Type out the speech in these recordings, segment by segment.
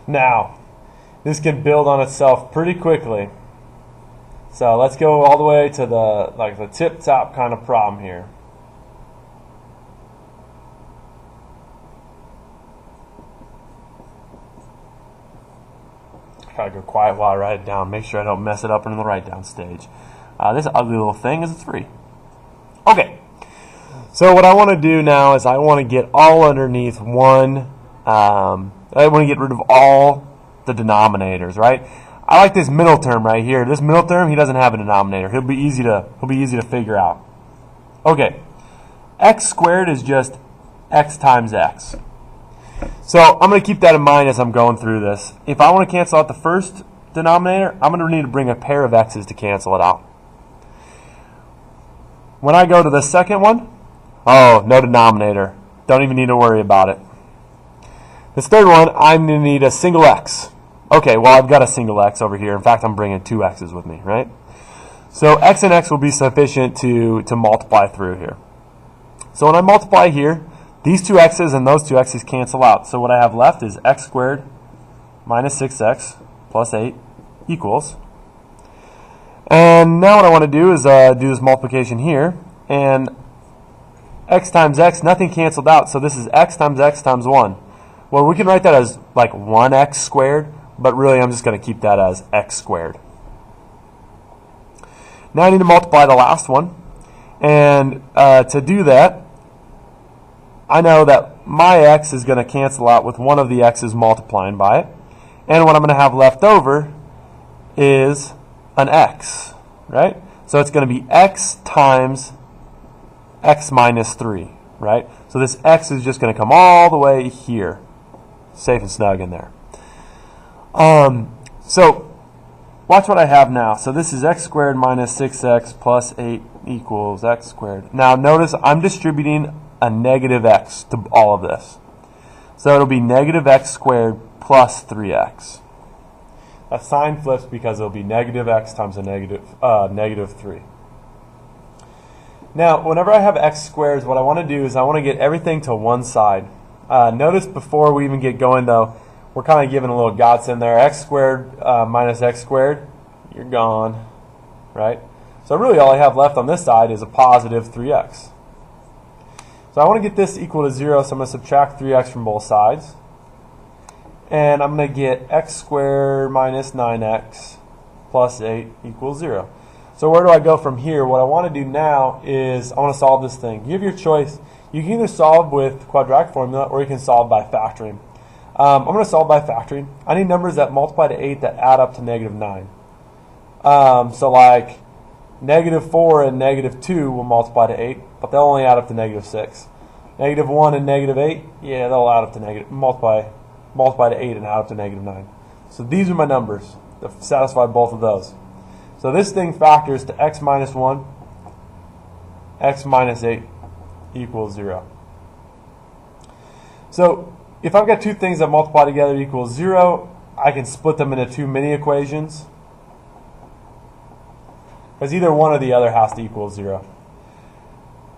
Now, this can build on itself pretty quickly. So let's go all the way to the tip-top kind of problem here. Gotta go quiet while I write it down. Make sure I don't mess it up in the write down stage. This ugly little thing is a 3. Okay. So what I want to do now is I want to get all underneath one. I want to get rid of all the denominators, right? I like this middle term right here. This middle term, he doesn't have a denominator. He'll be easy to figure out. Okay. X squared is just x times x. So I'm going to keep that in mind as I'm going through this. If I want to cancel out the first denominator, I'm going to need to bring a pair of x's to cancel it out. When I go to the second one, oh, no denominator. Don't even need to worry about it. This third one, I'm going to need a single x. Okay, well, I've got a single x over here. In fact, I'm bringing 2 x's with me, right? So x and x will be sufficient to multiply through here. So when I multiply here, these 2 x's and those 2 x's cancel out. So what I have left is x squared minus 6x plus 8 equals. And now what I want to do is do this multiplication here. And x times x, nothing canceled out. So this is x times 1. Well, we can write that as like 1x squared. But really, I'm just going to keep that as x squared. Now I need to multiply the last one. And to do that, I know that my x is going to cancel out with one of the x's multiplying by it. And what I'm going to have left over is an x, right? So it's going to be x times x minus 3, right? So this x is just going to come all the way here, safe and snug in there. So watch what I have now. So this is x squared minus 6x plus 8 equals x squared. Now notice I'm distributing a negative x to all of this. So it'll be negative x squared plus 3x. A sign flips because it'll be negative x times a negative 3. Now, whenever I have x squares, what I want to do is I want to get everything to one side. Notice before we even get going, though, we're kind of giving a little godsend there. X squared minus x squared, you're gone, right? So really all I have left on this side is a positive 3x. So I want to get this equal to 0, so I'm going to subtract 3x from both sides. And I'm going to get x squared minus 9x plus 8 equals 0. So where do I go from here? What I want to do now is I want to solve this thing. You have your choice. You can either solve with quadratic formula or you can solve by factoring. I'm going to solve by factoring. I need numbers that multiply to 8 that add up to negative 9. So like negative 4 and negative 2 will multiply to 8, but they'll only add up to negative 6. Negative 1 and negative 8, yeah, they'll add up to multiply to 8 and add up to negative 9. So these are my numbers that satisfy both of those. So this thing factors to x minus 1, x minus 8 equals 0. So if I've got two things that multiply together equals 0, I can split them into two mini equations. Because either one or the other has to equal 0.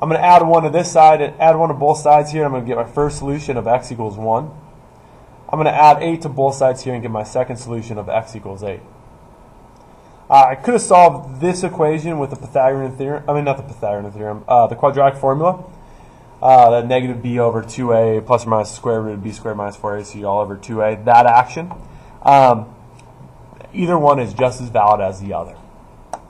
I'm going to add 1 to this side and add 1 to both sides here. I'm going to get my first solution of x equals 1. I'm going to add 8 to both sides here and get my second solution of x equals 8. I could have solved this equation with the Pythagorean theorem. I mean, not the Pythagorean theorem. The quadratic formula. That negative b over 2a plus or minus the square root of b squared minus 4ac all over 2a. That action. Either one is just as valid as the other.